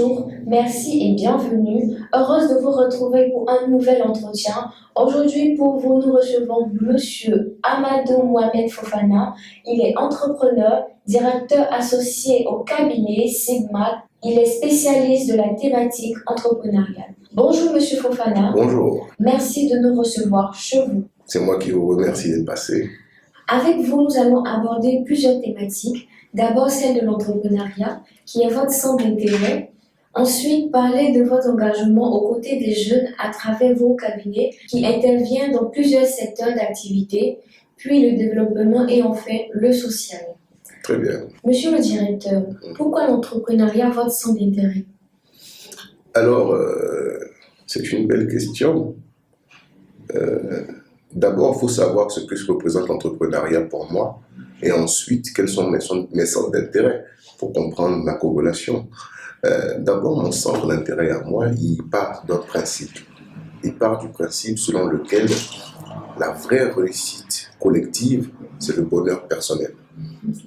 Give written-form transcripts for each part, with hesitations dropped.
Bonjour, merci et bienvenue. Heureuse de vous retrouver pour un nouvel entretien. Aujourd'hui, pour vous, nous recevons Monsieur Amadou Mohamed Fofana. Il est entrepreneur, directeur associé au cabinet Sigma. Il est spécialiste de la thématique entrepreneuriale. Bonjour Monsieur Fofana. Bonjour. Merci de nous recevoir chez vous. C'est moi qui vous remercie d'être passé. Avec vous, nous allons aborder plusieurs thématiques. D'abord, celle de l'entrepreneuriat, qui est votre centre d'intérêt. Ensuite, parler de votre engagement aux côtés des jeunes à travers vos cabinets qui interviennent dans plusieurs secteurs d'activité, puis le développement et enfin le social. Très bien. Monsieur le directeur, pourquoi l'entrepreneuriat votre centre d'intérêt? Alors, c'est une belle question. D'abord, il faut savoir ce que représente l'entrepreneuriat pour moi et ensuite, quels sont mes centres d'intérêt pour comprendre la corrélation. D'abord, mon centre d'intérêt à moi, il part d'un principe. Il part du principe selon lequel la vraie réussite collective, c'est le bonheur personnel.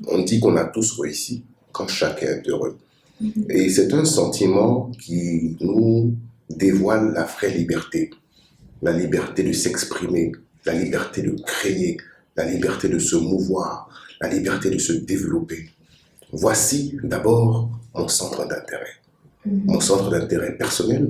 On dit qu'on a tous réussi quand chacun est heureux. Et c'est un sentiment qui nous dévoile la vraie liberté. La liberté de s'exprimer, la liberté de créer, la liberté de se mouvoir, la liberté de se développer. Voici d'abord mon centre d'intérêt. Mon centre d'intérêt personnel.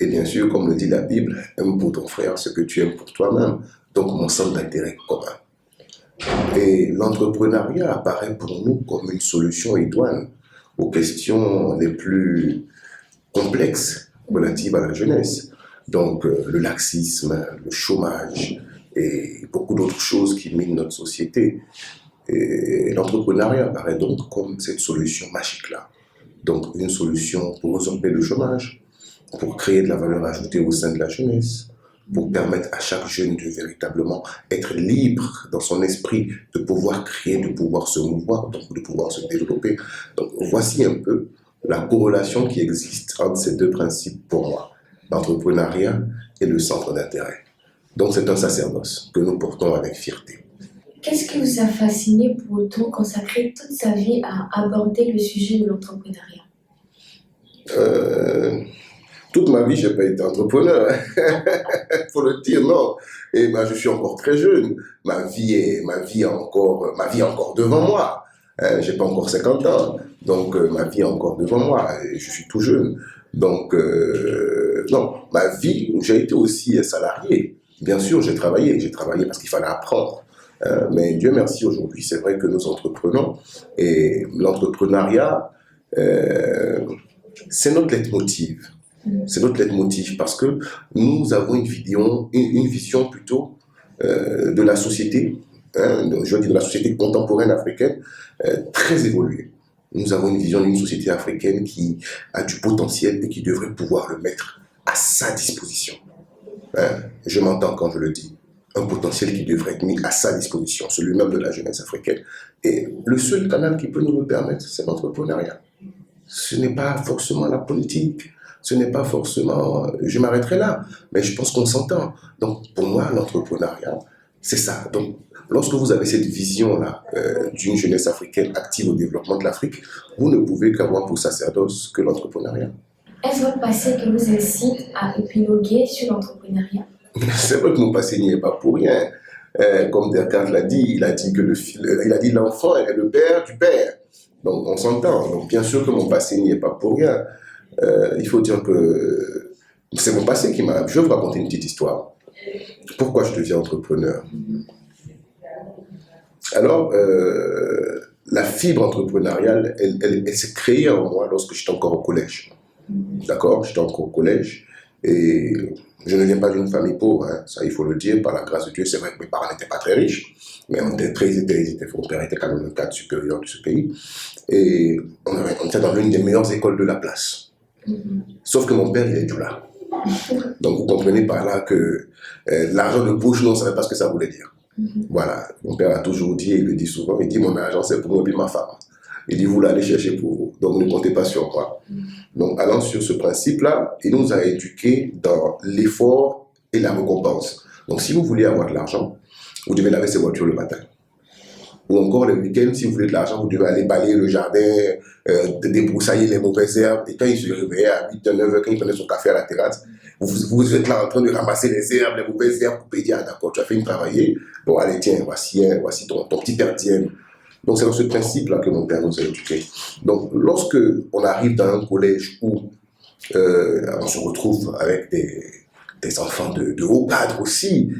Et bien sûr, comme le dit la Bible, aime pour ton frère ce que tu aimes pour toi-même. Donc mon centre d'intérêt commun. Et l'entrepreneuriat apparaît pour nous comme une solution idoine aux questions les plus complexes relatives à la jeunesse. Donc le laxisme, le chômage et beaucoup d'autres choses qui minent notre société. Et l'entrepreneuriat apparaît donc comme cette solution magique-là. Donc une solution pour résorber le chômage, pour créer de la valeur ajoutée au sein de la jeunesse, pour permettre à chaque jeune de véritablement être libre dans son esprit, de pouvoir créer, de pouvoir se mouvoir, donc de pouvoir se développer. Donc voici un peu la corrélation qui existe entre ces deux principes pour moi, l'entrepreneuriat et le centre d'intérêt. Donc c'est un sacerdoce que nous portons avec fierté. Qu'est-ce qui vous a fasciné pour autant consacrer toute sa vie à aborder le sujet de l'entrepreneuriat? Toute ma vie, je n'ai pas été entrepreneur. Il faut le dire, non. Et je suis encore très jeune. Ma vie est encore devant moi. Je n'ai pas encore 50 ans. Donc, ma vie est encore devant moi. Et je suis tout jeune. Donc, non, ma vie, j'ai été aussi salarié. Bien sûr, j'ai travaillé parce qu'il fallait apprendre. Mais Dieu merci, aujourd'hui, c'est vrai que nous entreprenons. Et l'entrepreneuriat, c'est notre leitmotiv. C'est notre leitmotiv parce que nous avons une vision plutôt de la société, je veux dire de la société contemporaine africaine, très évoluée. Nous avons une vision d'une société africaine qui a du potentiel et qui devrait pouvoir le mettre à sa disposition. Je m'entends quand je le dis. Un potentiel qui devrait être mis à sa disposition, celui même de la jeunesse africaine. Et le seul canal qui peut nous le permettre, c'est l'entrepreneuriat. Ce n'est pas forcément la politique, ce n'est pas forcément... Je m'arrêterai là, mais je pense qu'on s'entend. Donc, pour moi, l'entrepreneuriat, c'est ça. Donc, lorsque vous avez cette vision-là d'une jeunesse africaine active au développement de l'Afrique, vous ne pouvez qu'avoir pour sacerdoce que l'entrepreneuriat. Est-ce votre passé qui vous incite à épiloguer sur l'entrepreneuriat? C'est vrai que mon passé n'y est pas pour rien. Comme Descartes l'a dit, il a dit l'enfant est le père du père. Donc on s'entend. Donc bien sûr que mon passé n'y est pas pour rien. Il faut dire que c'est mon passé qui m'a... Je vais vous raconter une petite histoire. Pourquoi je deviens entrepreneur? Alors, la fibre entrepreneuriale, elle s'est créée en moi lorsque j'étais encore au collège. D'accord? J'étais encore au collège. Et je ne viens pas d'une famille pauvre, hein. Ça il faut le dire, par la grâce de Dieu. C'est vrai que mes parents n'étaient pas très riches, mais mon père était quand même le cadre supérieur de ce pays. Et on était dans l'une des meilleures écoles de la place. Sauf que mon père, il est doula. Donc vous comprenez par là que l'argent de poche, on ne savait pas ce que ça voulait dire. Voilà, mon père a toujours dit, et il le dit souvent, il dit mon argent c'est pour moi et ma femme. Il dit vous l'allez chercher pour vous, donc ne comptez pas sur moi. Donc allant sur ce principe-là, il nous a éduqués dans l'effort et la récompense. Donc si vous voulez avoir de l'argent, vous devez laver ses voitures le matin. Ou encore le week-end, si vous voulez de l'argent, vous devez aller balayer le jardin, débroussailler les mauvaises herbes. Et quand il se réveillait à 8h, 9h, quand il prenait son café à la terrasse, vous êtes là en train de ramasser les herbes, les mauvaises herbes, pour dire, ah d'accord, tu as fini de travailler. Bon, allez, tiens, voici ton petit tertiaire. Donc, c'est dans ce principe-là que mon père nous a éduqués. Donc, lorsque on arrive dans un collège où on se retrouve avec des enfants de haut cadre aussi,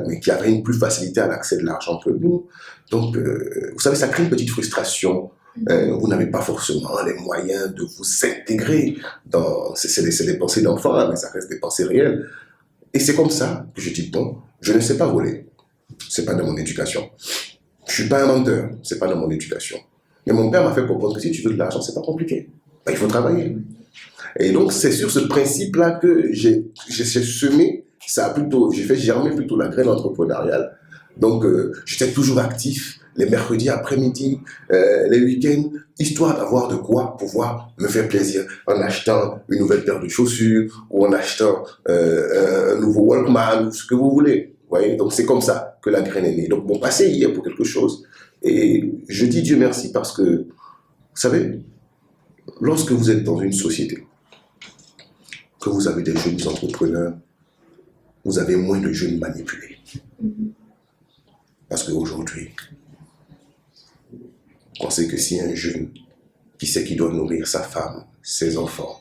mais qui avaient une plus facilité à l'accès de l'argent que nous. Donc, vous savez, ça crée une petite frustration. Vous n'avez pas forcément les moyens de vous intégrer dans... C'est des pensées d'enfants, hein, mais ça reste des pensées réelles. Et c'est comme ça que je dis, bon, je ne sais pas voler. C'est pas de mon éducation. Je suis pas un menteur. C'est pas de mon éducation. Mais mon père m'a fait comprendre que si tu veux de l'argent, c'est pas compliqué. Ben, il faut travailler. Et donc, c'est sur ce principe-là que j'ai semé, j'ai fait germer plutôt la graine entrepreneuriale. Donc, j'étais toujours actif les mercredis après-midi, les week-ends, histoire d'avoir de quoi pouvoir me faire plaisir en achetant une nouvelle paire de chaussures ou en achetant un nouveau Walkman ou ce que vous voulez. Vous voyez, donc c'est comme ça que la graine est née. Donc, mon passé y est pour quelque chose. Et je dis Dieu merci parce que, vous savez, lorsque vous êtes dans une société, que vous avez des jeunes entrepreneurs, vous avez moins de jeunes manipulés. Parce qu'aujourd'hui, on sait que si un jeune qui sait qu'il doit nourrir sa femme, ses enfants,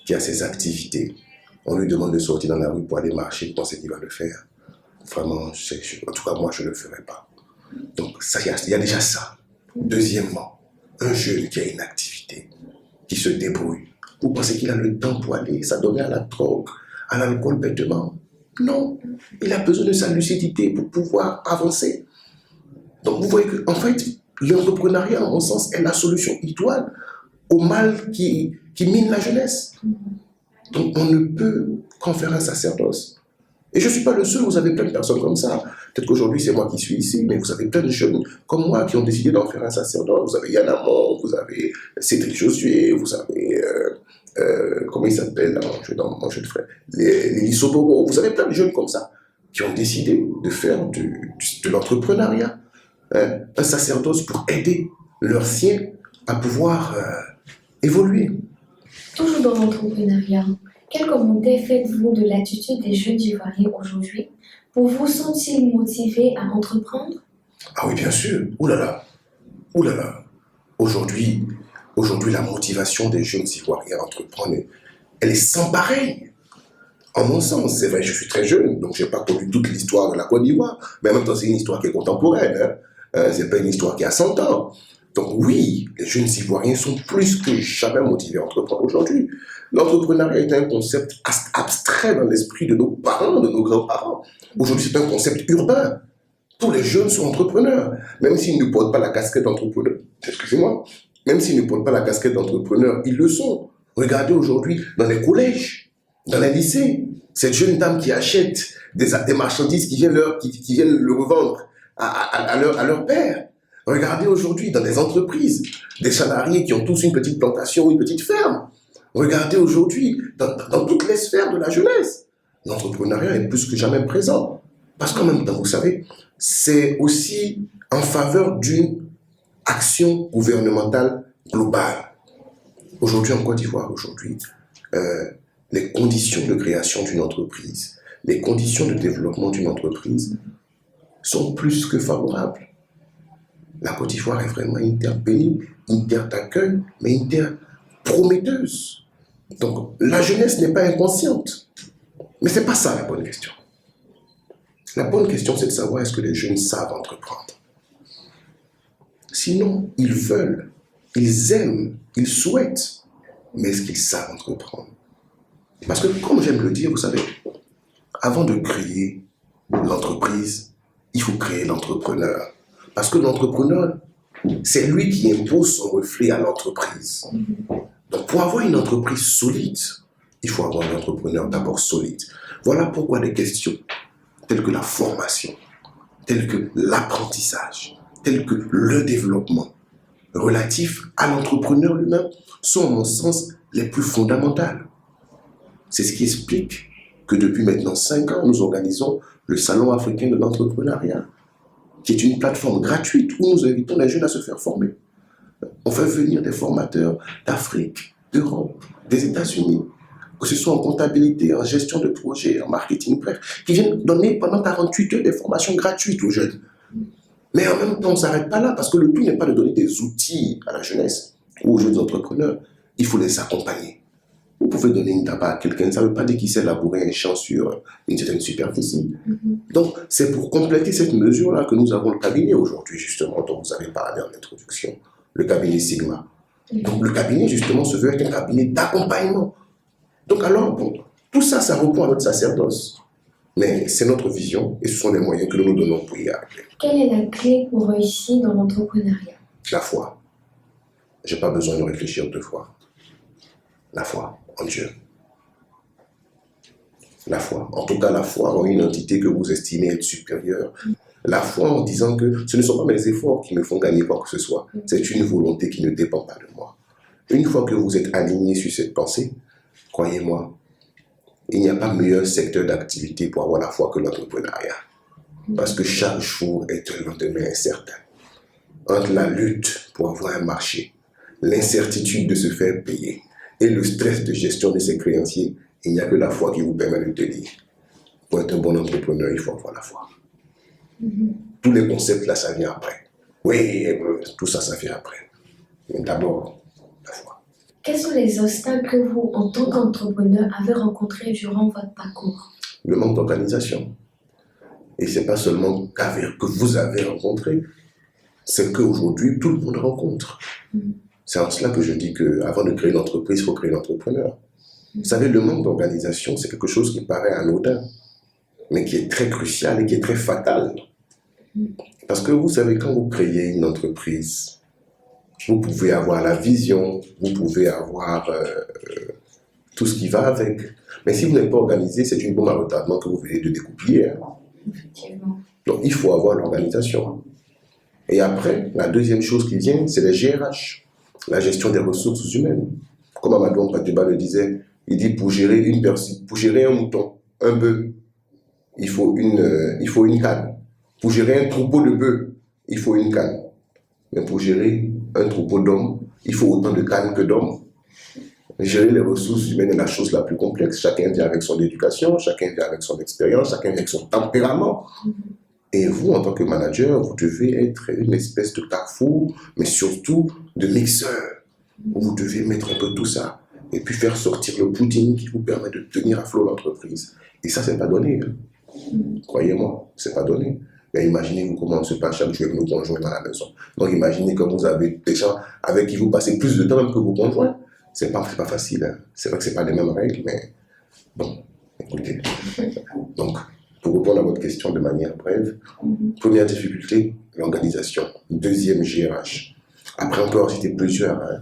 qui a ses activités, on lui demande de sortir dans la rue pour aller marcher, vous pensez qu'il va le faire? Vraiment, en tout cas, moi, je ne le ferai pas. Donc, il y a déjà ça. Deuxièmement, un jeune qui a une activité, qui se débrouille, vous pensez qu'il a le temps pour aller s'adonner à la drogue, à l'alcool bêtement? Non, il a besoin de sa lucidité pour pouvoir avancer. Donc vous voyez qu'en fait, l'entrepreneuriat, en mon sens, est la solution idoine au mal qui mine la jeunesse. Donc on ne peut qu'en faire un sacerdoce. Et je ne suis pas le seul, vous avez plein de personnes comme ça. Peut-être qu'aujourd'hui c'est moi qui suis ici, mais vous avez plein de jeunes comme moi qui ont décidé d'en faire un sacerdoce. Vous avez Yann Amon, vous avez Cédric Josué, vous avez... comment il s'appelle, mon jeune frère, les Soboro. Vous avez plein de jeunes comme ça qui ont décidé de faire de l'entrepreneuriat, hein, un sacerdoce pour aider leurs siens à pouvoir évoluer. Toujours dans l'entrepreneuriat, quel commentaire faites-vous de l'attitude des jeunes Ivoiriens aujourd'hui? Vous sont-ils motivés à entreprendre? Ah oui, bien sûr. Ouh là là. Ouh là là. Aujourd'hui, la motivation des jeunes Ivoiriens à entreprendre, elle est sans pareil. En mon sens, c'est vrai, je suis très jeune, donc je n'ai pas connu toute l'histoire de la Côte d'Ivoire, mais en même temps, c'est une histoire qui est contemporaine. Ce n'est pas une histoire qui a 100 ans. Donc oui, les jeunes Ivoiriens sont plus que jamais motivés à entreprendre aujourd'hui. L'entrepreneuriat est un concept abstrait dans l'esprit de nos parents, de nos grands-parents. Aujourd'hui, c'est un concept urbain. Tous les jeunes sont entrepreneurs, même s'ils ne portent pas la casquette d'entrepreneur. Excusez-moi. Même s'ils ne portent pas la casquette d'entrepreneur, ils le sont. Regardez aujourd'hui dans les collèges, dans les lycées, cette jeune dame qui achète des marchandises qui viennent le revendre à leur père. Regardez aujourd'hui dans les entreprises, des salariés qui ont tous une petite plantation, une petite ferme. Regardez aujourd'hui dans toutes les sphères de la jeunesse. L'entrepreneuriat est plus que jamais présent. Parce qu'en même temps, vous savez, c'est aussi en faveur d'une action gouvernementale globale. Aujourd'hui en Côte d'Ivoire, les conditions de création d'une entreprise, les conditions de développement d'une entreprise sont plus que favorables. La Côte d'Ivoire est vraiment une terre bénie, une terre d'accueil, mais une terre prometteuse. Donc la jeunesse n'est pas inconsciente. Mais ce n'est pas ça la bonne question. La bonne question, c'est de savoir est-ce que les jeunes savent entreprendre. Sinon, ils veulent, ils aiment, ils souhaitent, mais est-ce qu'ils savent entreprendre? Parce que, comme j'aime le dire, vous savez, avant de créer l'entreprise, il faut créer l'entrepreneur. Parce que l'entrepreneur, c'est lui qui impose son reflet à l'entreprise. Donc, pour avoir une entreprise solide, il faut avoir un entrepreneur d'abord solide. Voilà pourquoi des questions telles que la formation, telles que l'apprentissage, telles que le développement relatifs à l'entrepreneur lui-même sont, à mon sens, les plus fondamentales. C'est ce qui explique que depuis maintenant 5 ans, nous organisons le Salon africain de l'entrepreneuriat. qui est une plateforme gratuite où nous invitons les jeunes à se faire former. On fait venir des formateurs d'Afrique, d'Europe, des États-Unis, que ce soit en comptabilité, en gestion de projet, en marketing, bref, qui viennent donner pendant 48 heures des formations gratuites aux jeunes. Mais en même temps, on ne s'arrête pas là, parce que le tout n'est pas de donner des outils à la jeunesse ou aux jeunes entrepreneurs. Il faut les accompagner. Vous pouvez donner une tabac à quelqu'un, ça ne veut pas dire qu'il sait labourer un champ sur une certaine superficie. Donc, c'est pour compléter cette mesure-là que nous avons le cabinet aujourd'hui, justement, dont vous avez parlé en introduction, le cabinet Sigma. Donc, le cabinet, justement, se veut être un cabinet d'accompagnement. Donc, alors, bon, tout ça, ça répond à notre sacerdoce. Mais c'est notre vision et ce sont les moyens que nous nous donnons pour y arriver. Quelle est la clé pour réussir dans l'entrepreneuriat? La foi. Je n'ai pas besoin de réfléchir deux fois. La foi en Dieu. La foi. En tout cas, la foi en une entité que vous estimez être supérieure. La foi en disant que ce ne sont pas mes efforts qui me font gagner quoi que ce soit. C'est une volonté qui ne dépend pas de moi. Une fois que vous êtes aligné sur cette pensée, croyez-moi, il n'y a pas meilleur secteur d'activité pour avoir la foi que l'entrepreneuriat. Parce que chaque jour est un lendemain incertain. Entre la lutte pour avoir un marché, l'incertitude de se faire payer et le stress de gestion de ses créanciers, il n'y a que la foi qui vous permet de tenir. Pour être un bon entrepreneur, il faut avoir la foi. Tous les concepts là, ça vient après. Oui, tout ça, ça vient après. Mais d'abord, la foi. Quels sont les obstacles que vous, en tant qu'entrepreneur, avez rencontrés durant votre parcours? Le manque d'organisation. Et ce n'est pas seulement que vous avez rencontré, c'est qu'aujourd'hui, tout le monde rencontre. C'est en cela que je dis qu'avant de créer une entreprise, il faut créer l'entrepreneur. Vous savez, le manque d'organisation, c'est quelque chose qui paraît anodin, mais qui est très crucial et qui est très fatal. Parce que vous savez, quand vous créez une entreprise, vous pouvez avoir la vision, vous pouvez avoir tout ce qui va avec. Mais si vous n'êtes pas organisé, c'est une bombe à retardement que vous venez de découpiller. Effectivement. Donc, il faut avoir l'organisation. Et après, la deuxième chose qui vient, c'est les GRH, la gestion des ressources humaines. Comme Amadou Mpateba le disait, il dit pour gérer une personne, pour gérer un mouton, un bœuf, il faut une canne. Pour gérer un troupeau de bœufs, il faut une canne. Mais pour gérer un troupeau d'hommes, il faut autant de cannes que d'hommes. Gérer les ressources humaines est la chose la plus complexe. Chacun vient avec son éducation, chacun vient avec son expérience, chacun vient avec son tempérament. Et vous, en tant que manager, vous devez être une espèce de carrefour, mais surtout de mixeur, où vous devez mettre un peu tout ça, et puis faire sortir le pudding qui vous permet de tenir à flot l'entreprise. Et ça, c'est pas donné. Croyez-moi, c'est pas donné. Mais imaginez-vous comment on se passe chaque jour avec nos conjoints dans la maison. Donc imaginez que vous avez des gens avec qui vous passez plus de temps même que vos conjoints. C'est pas facile. Hein. C'est vrai que c'est pas les mêmes règles, mais bon, écoutez. Donc, pour répondre à votre question de manière brève, première difficulté, l'organisation. Deuxième, GRH. Après, on peut en citer plusieurs. Hein.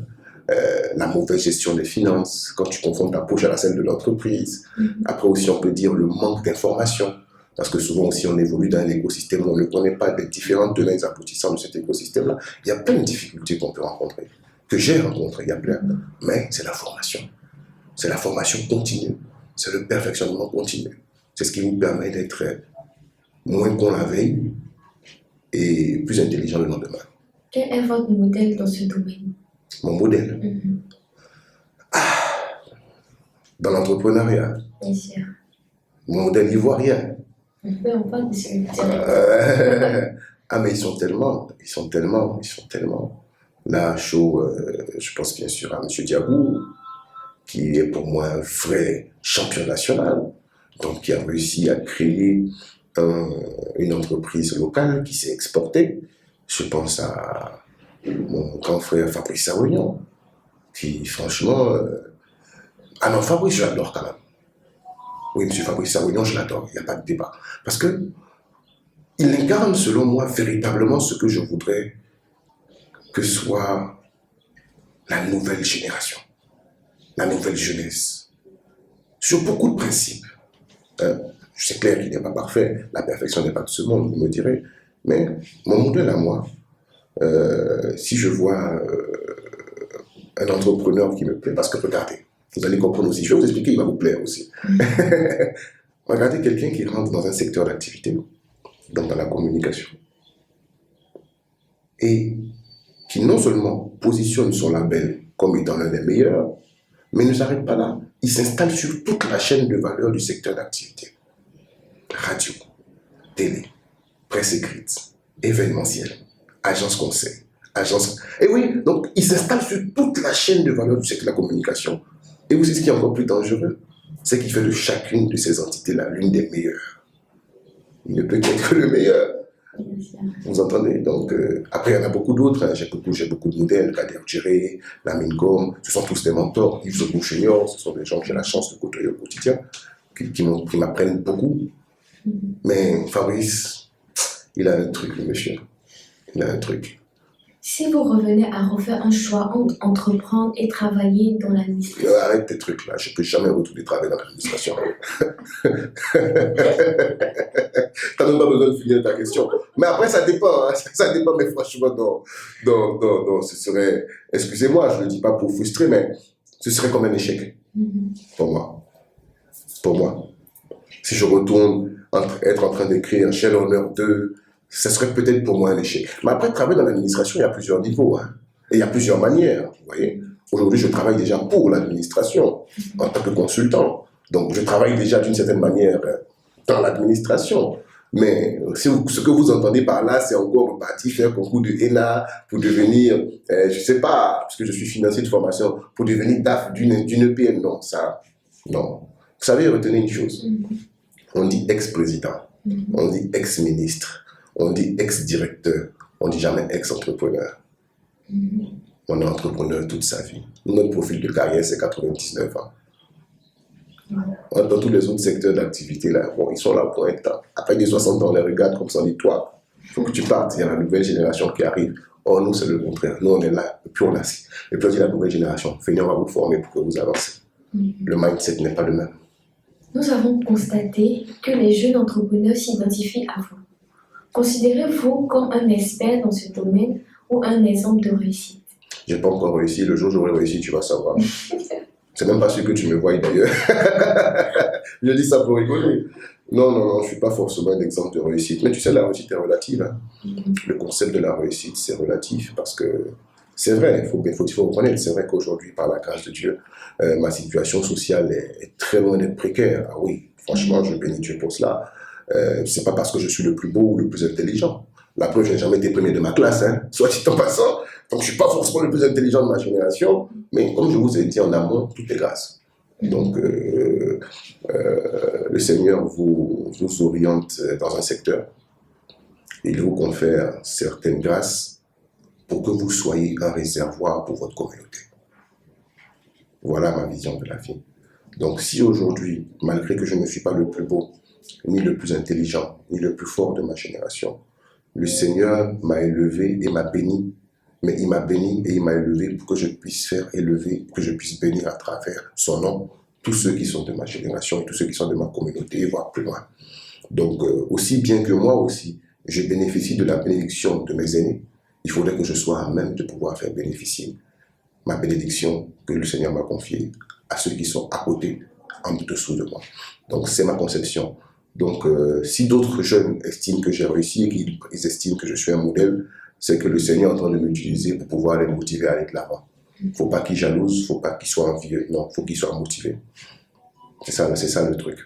La mauvaise gestion des finances, quand tu confonds ta poche à la celle de l'entreprise. Après aussi, on peut dire le manque d'information. Parce que souvent aussi, on évolue dans un écosystème où on ne connaît pas les différentes tenants et aboutissants de cet écosystème-là. Il y a plein de difficultés qu'on peut rencontrer, que j'ai rencontrées, il y a plein. Mais c'est la formation. C'est la formation continue. C'est le perfectionnement continu. C'est ce qui vous permet d'être moins con la veille et plus intelligent le lendemain. Quel est votre modèle dans ce domaine? Mon modèle dans l'entrepreneuriat. Bien sûr. Mon modèle ivoirien. On parle de celui Ah, mais ils sont tellement. Là, je pense bien sûr à M. Diabou, qui est pour moi un vrai champion national, donc qui a réussi à créer une entreprise locale qui s'est exportée. Je pense à mon grand frère Fabrice Saounian, qui franchement... Ah non, Fabrice, je l'adore quand même. Oui, M. Fabrice Saounian, je l'adore, il n'y a pas de débat. Parce que il incarne, selon moi, véritablement ce que je voudrais que soit la nouvelle génération, la nouvelle jeunesse. Sur beaucoup de principes. C'est clair qu'il n'est pas parfait, la perfection n'est pas de ce monde, vous me direz. Mais mon modèle à moi, si je vois un entrepreneur qui me plaît, parce que regardez, vous allez comprendre aussi, je vais vous expliquer, il va vous plaire aussi. Regardez quelqu'un qui rentre dans un secteur d'activité, donc dans la communication. et qui non seulement positionne son label comme étant l'un des meilleurs, mais ne s'arrête pas là. Il s'installe sur toute la chaîne de valeur du secteur d'activité. Radio, télé, presse écrite, événementiel, agence conseil, agence... Et oui, donc il s'installe sur toute la chaîne de valeur du secteur de la communication. Et vous savez ce qui est encore plus dangereux, c'est qu'il fait de chacune de ces entités-là l'une des meilleures. Il ne peut qu'être que le meilleur. Vous entendez? Donc, après, il y en a beaucoup d'autres. Hein. J'ai beaucoup de modèles, Kader Djiré, Lamine Gom, ce sont tous des mentors. Yves Zogo Junior, ce sont des gens que j'ai la chance de côtoyer au quotidien, qui m'apprennent beaucoup. Mais Fabrice, il a un truc, le monsieur. Il a un truc. Si vous revenez à refaire un choix entre entreprendre et travailler dans l'administration. Arrête tes trucs là, je ne peux jamais retourner travailler dans l'administration. Tu n'as même pas besoin de finir ta question. Mais après, ça dépend, hein. Ça dépend, mais franchement, ce serait, excusez-moi, je ne le dis pas pour frustrer, mais ce serait comme un échec pour moi. Pour moi. Si je retourne être en train d'écrire Shell Honor 2, ce serait peut-être pour moi un échec. Mais après, travailler dans l'administration, il y a plusieurs niveaux. Hein. Et il y a plusieurs manières. Vous voyez, aujourd'hui, je travaille déjà pour l'administration en tant que consultant. Donc, je travaille déjà d'une certaine manière dans l'administration. Mais ce que vous entendez par là, c'est encore parti faire un concours de ENA pour devenir, je ne sais pas, parce que je suis financier de formation, pour devenir DAF d'une EPM. Non, ça, non. Vous savez, retenez une chose. On dit ex-président, on dit ex-ministre, on dit ex-directeur, on ne dit jamais ex-entrepreneur. On est entrepreneur toute sa vie. Notre profil de carrière, c'est 99 ans. Dans tous les autres secteurs d'activité, là, bon, ils sont là pour un temps. Après les 60 ans, on les regarde comme ça, on dit, toi, il faut que tu partes, il y a la nouvelle génération qui arrive. Or, nous, c'est le contraire. Nous, on est là, et puis on assis. Et puis on dit, la nouvelle génération, venez, on va vous former pour que vous avancez. Le mindset n'est pas le même. Nous avons constaté que les jeunes entrepreneurs s'identifient à vous. Considérez-vous comme un expert dans ce domaine ou un exemple de réussite? Je n'ai pas encore réussi. Le jour où j'aurai réussi, tu vas savoir. C'est même pas sûr que tu me voies d'ailleurs. Je dis ça pour rigoler. Non, je ne suis pas forcément un exemple de réussite. Mais tu sais, la réussite est relative. Hein. Le concept de la réussite, c'est relatif parce que c'est vrai, il faut reconnaître, c'est vrai qu'aujourd'hui, par la grâce de Dieu, ma situation sociale est très loin d'être précaire. Ah oui, franchement, je bénis Dieu pour cela. C'est pas parce que je suis le plus beau ou le plus intelligent. La preuve, je n'ai jamais été premier de ma classe, hein, soit dit en passant. Donc, je ne suis pas forcément le plus intelligent de ma génération, mais comme je vous ai dit en amont, tout est grâce. Donc, le Seigneur vous oriente dans un secteur. Il vous confère certaines grâces pour que vous soyez un réservoir pour votre communauté. Voilà ma vision de la vie. Donc, si aujourd'hui, malgré que je ne suis pas le plus beau, ni le plus intelligent, ni le plus fort de ma génération, le Seigneur m'a élevé et m'a béni. Mais il m'a béni et il m'a élevé pour que je puisse faire élever, que je puisse bénir à travers son nom tous ceux qui sont de ma génération et tous ceux qui sont de ma communauté, voire plus loin. Donc, aussi bien que moi aussi, je bénéficie de la bénédiction de mes aînés, il faudrait que je sois à même de pouvoir faire bénéficier ma bénédiction que le Seigneur m'a confiée à ceux qui sont à côté, en dessous de moi. Donc, c'est ma conception. Donc, si d'autres jeunes estiment que j'ai réussi et qu'ils estiment que je suis un modèle, c'est que le Seigneur est en train de m'utiliser pour pouvoir les motiver à aller de l'avant. Il ne faut pas qu'ils jalousent, il ne faut pas qu'ils soient envieux. Non, il faut qu'ils soient motivés. C'est ça le truc.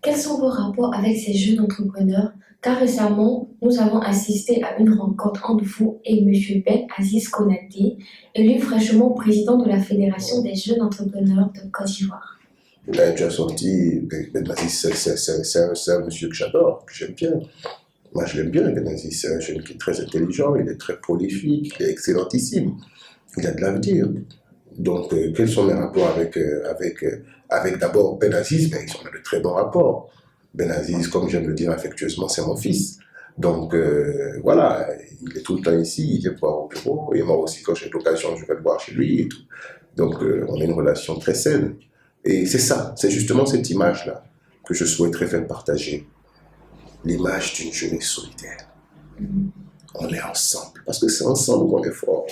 Quels sont vos rapports avec ces jeunes entrepreneurs? Car récemment, nous avons assisté à une rencontre entre vous et M. Ben Aziz Konaté, élu fraîchement président de la Fédération des jeunes entrepreneurs de Côte d'Ivoire. Tu as sorti Ben Aziz, c'est un monsieur que j'adore, que j'aime bien. Moi, je l'aime bien, Ben Aziz. C'est un jeune qui est très intelligent, il est très prolifique, il est excellentissime. Il a de l'avenir. Donc, quels sont mes rapports avec d'abord Ben Aziz? Ben, ils ont de très bons rapports. Ben Aziz, comme j'aime le dire affectueusement, c'est mon fils. Donc, voilà, il est tout le temps ici, il vient me voir au bureau. Et moi aussi, quand j'ai l'occasion, je vais le voir chez lui et tout. Donc, on a une relation très saine. Et c'est ça, c'est justement cette image-là que je souhaiterais faire partager. L'image d'une jeunesse solidaire. On est ensemble, parce que c'est ensemble qu'on est fort.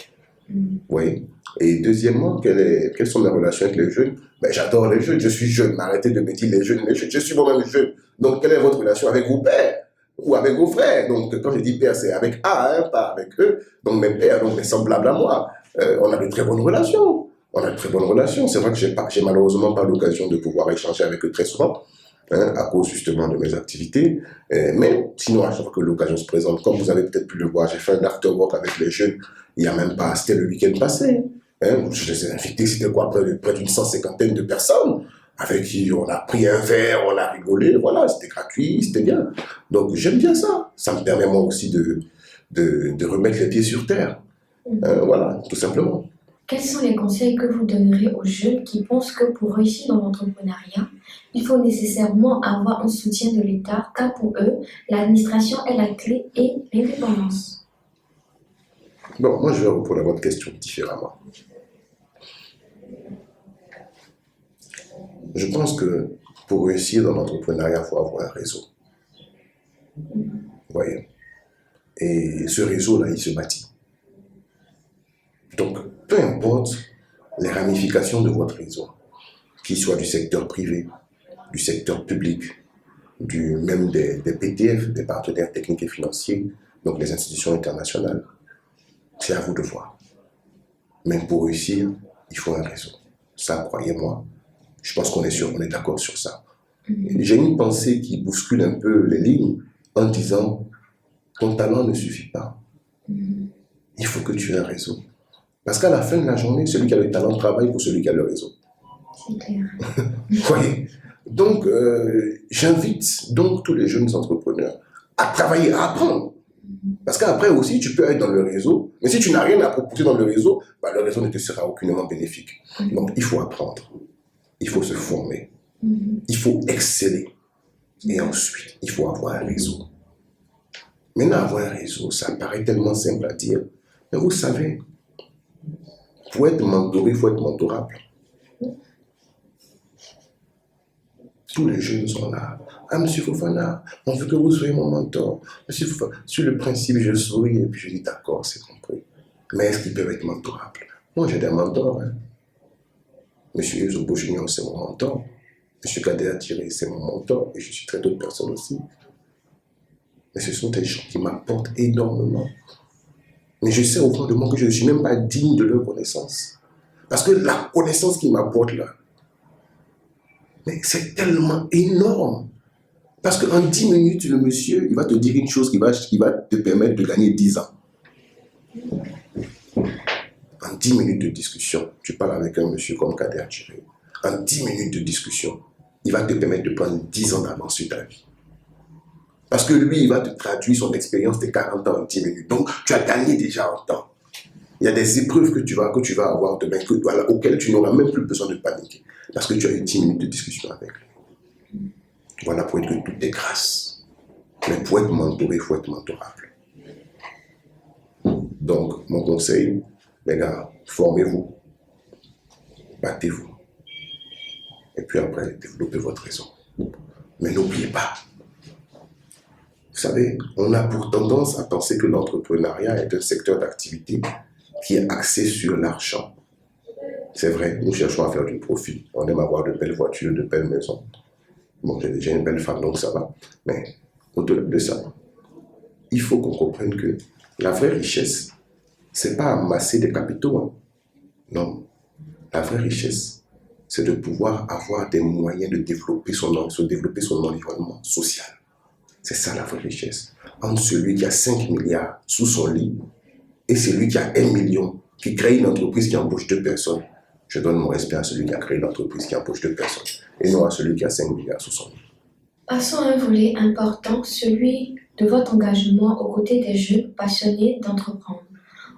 Oui. Et deuxièmement, quelles sont mes relations avec les jeunes? Ben, j'adore les jeunes, je suis jeune, arrêtez de me dire les jeunes, je suis moi-même jeune. Donc, quelle est votre relation avec vos pères? ou avec vos frères. Donc, quand je dis père, c'est avec A, hein, pas avec eux. Donc, mes pères, donc mes semblables à moi. On a de très bonnes relations. On a de très bonnes relations. C'est vrai que j'ai malheureusement pas l'occasion de pouvoir échanger avec eux très souvent, hein, à cause justement de mes activités. Mais sinon, à chaque fois que l'occasion se présente, comme vous avez peut-être pu le voir, j'ai fait un after-work avec les jeunes, il n'y a même pas, c'était le week-end passé. Hein, je les ai invités, c'était quoi, près d'une 150aine de personnes, avec qui on a pris un verre, on a rigolé, voilà, c'était gratuit, c'était bien. Donc j'aime bien ça. Ça me permet moi aussi de remettre les pieds sur terre. Voilà, tout simplement. Quels sont les conseils que vous donnerez aux jeunes qui pensent que pour réussir dans l'entrepreneuriat, il faut nécessairement avoir un soutien de l'État, car pour eux, l'administration est la clé et l'indépendance? Bon, moi je vais répondre à votre question différemment. Je pense que pour réussir dans l'entrepreneuriat, il faut avoir un réseau. Vous voyez? Et ce réseau-là, il se bâtit. Donc, peu importe les ramifications de votre réseau, qu'il soit du secteur privé, du secteur public, même des PTF, des partenaires techniques et financiers, donc les institutions internationales, c'est à vous de voir. Mais pour réussir, il faut un réseau. Ça, croyez-moi, je pense qu'on est d'accord sur ça. J'ai une pensée qui bouscule un peu les lignes en disant, ton talent ne suffit pas. Il faut que tu aies un réseau. Parce qu'à la fin de la journée, celui qui a le talent travaille pour celui qui a le réseau. C'est clair. Vous voyez? Donc, j'invite donc tous les jeunes entrepreneurs à travailler, à apprendre. Parce qu'après aussi, tu peux être dans le réseau, mais si tu n'as rien à proposer dans le réseau ne te sera aucunement bénéfique. Donc, il faut apprendre. Il faut se former. Il faut exceller. Et ensuite, il faut avoir un réseau. Maintenant, avoir un réseau, ça paraît tellement simple à dire. Mais vous savez, pour être mentoré, il faut être mentorable. Tous les jeunes sont là. Ah, monsieur Fofana, on veut que vous soyez mon mentor. Monsieur Fofana, sur le principe, je souris et puis je dis d'accord, c'est compris. Mais est-ce qu'ils peuvent être mentorables? Moi, j'ai des mentors. Hein. Monsieur Yozobo Junior, c'est mon mentor. Monsieur Kader Atiré, c'est mon mentor. Et je suis très d'autres personnes aussi. Mais ce sont des gens qui m'apportent énormément. Mais je sais au fond de moi que je ne suis même pas digne de leur connaissance. Parce que la connaissance qu'ils m'apportent là, mais c'est tellement énorme. Parce qu'en 10 minutes, le monsieur, il va te dire une chose qui va te permettre de gagner 10 ans. En 10 minutes de discussion, tu parles avec un monsieur comme Kader Atiré. En 10 minutes de discussion, il va te permettre de prendre 10 ans d'avance sur ta vie. Parce que lui, il va te traduire son expérience de 40 ans en 10 minutes. Donc, tu as gagné déjà en temps. Il y a des épreuves que tu vas avoir demain, auxquelles tu n'auras même plus besoin de paniquer. Parce que tu as eu 10 minutes de discussion avec lui. Voilà pour être que tout est grâce. Mais pour être mentoré, il faut être mentorable. Donc, mon conseil, les gars, formez-vous. Battez-vous. Et puis après, développez votre réseau. Mais n'oubliez pas, vous savez, on a pour tendance à penser que l'entrepreneuriat est un secteur d'activité qui est axé sur l'argent. C'est vrai, nous cherchons à faire du profit. On aime avoir de belles voitures, de belles maisons. Bon, j'ai déjà une belle femme, donc ça va. Mais au-delà de ça, il faut qu'on comprenne que la vraie richesse, c'est pas amasser des capitaux. Hein. Non. La vraie richesse, c'est de pouvoir avoir des moyens de développer son environnement social. C'est ça la vraie richesse. Entre celui qui a 5 milliards sous son lit et celui qui a 1 million, qui crée une entreprise qui embauche 2 personnes, je donne mon respect à celui qui a créé une entreprise qui embauche 2 personnes et non à celui qui a 5 milliards sous son lit. Passons à un volet important, celui de votre engagement aux côtés des jeunes passionnés d'entreprendre.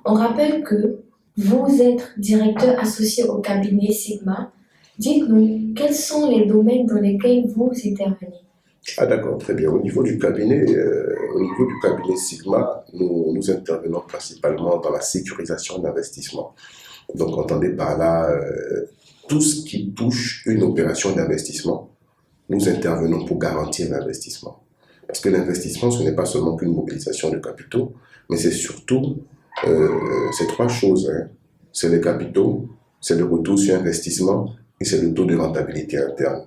On rappelle que vous êtes directeur associé au cabinet Sigma. Dites-nous, quels sont les domaines dans lesquels vous intervenez? Ah d'accord, très bien. Au niveau du cabinet Sigma, nous intervenons principalement dans la sécurisation d'investissement. Donc entendez par là tout ce qui touche une opération d'investissement, nous intervenons pour garantir l'investissement. Parce que l'investissement, ce n'est pas seulement qu'une mobilisation de capitaux, mais c'est surtout ces 3 choses. Hein. C'est les capitaux, c'est le retour sur investissement et c'est le taux de rentabilité interne.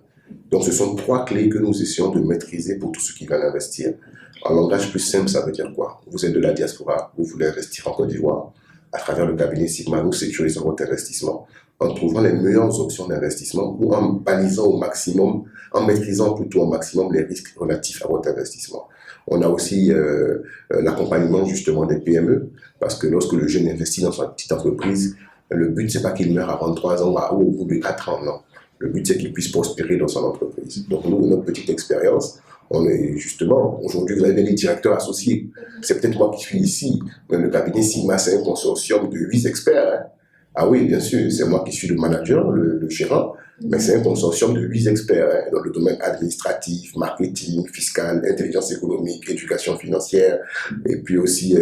Donc, ce sont 3 clés que nous essayons de maîtriser pour tous ceux qui veulent investir. En langage plus simple, ça veut dire quoi? Vous êtes de la diaspora, vous voulez investir en Côte d'Ivoire. À travers le cabinet Sigma, nous sécurisons votre investissement en trouvant les meilleures options d'investissement ou en balisant au maximum, en maîtrisant plutôt au maximum les risques relatifs à votre investissement. On a aussi l'accompagnement justement des PME, parce que lorsque le jeune investit dans sa petite entreprise, le but, c'est pas qu'il meure avant 3 ans ou au bout de 4 ans, non. Le but, c'est qu'il puisse prospérer dans son entreprise. Donc, nous, notre petite expérience, on est justement, aujourd'hui, vous avez des directeurs associés. C'est peut-être moi qui suis ici, mais le cabinet Sigma, c'est un consortium de 8 experts. Hein. Ah oui, bien sûr, c'est moi qui suis le manager, le gérant, mais c'est un consortium de 8 experts hein, dans le domaine administratif, marketing, fiscal, intelligence économique, éducation financière, et puis aussi